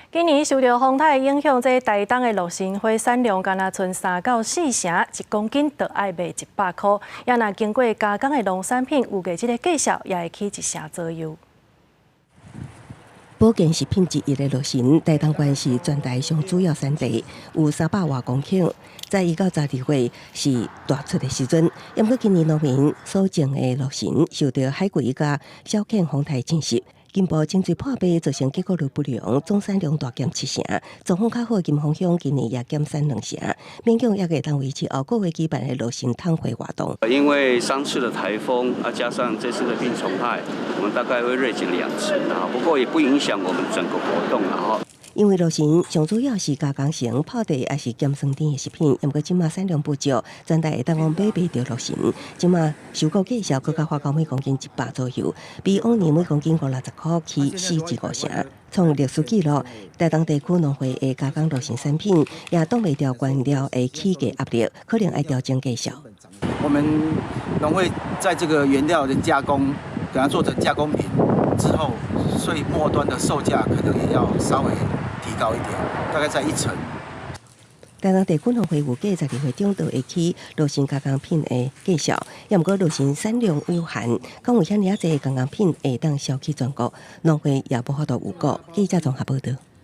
今年受到风台影响，这台东的陆神花产量敢若剩3到4成，1公斤就要卖100块。也若经过加工的农产品，有价这个计数也会起1成左右。保健食品之一的陆神，台东县是全台上主要产地，有300多公顷。在1到12月是大出的时阵，不过今年农民所种的陆神受到海葵甲小犬风台侵袭。金部种水破败，造成结果率不良，总产量大减7成。状况较好，金峰乡今年也减产2成，勉强也会当维持后个月举办的陆神探会活动。因为上次的台风加上这次的病虫害，我们大概会锐减2成不过也不影响我们整个活动因为陆神上主要是加工成泡茶也是咸酸甜的食品，不过今麦产量不足，全台会当讲买到陆神。今麦收购计销，更加花到每公斤100左右，比往年每公斤560块起4至5成，创历史纪录。台东地区农会的加工陆神产品也挡袂掉原料的起价压力，可能要调整计销。我们农会在这个原料的加工，给它做成加工品之后，所以末端的售价可能也要稍微提高一点，大概在1成。台东地区农会预计12月中就会起陆神加工品的计销，不过陆神产量有限，讲有遐尔济加工品会当销去全国，农会也无法度预估。记者综合报道。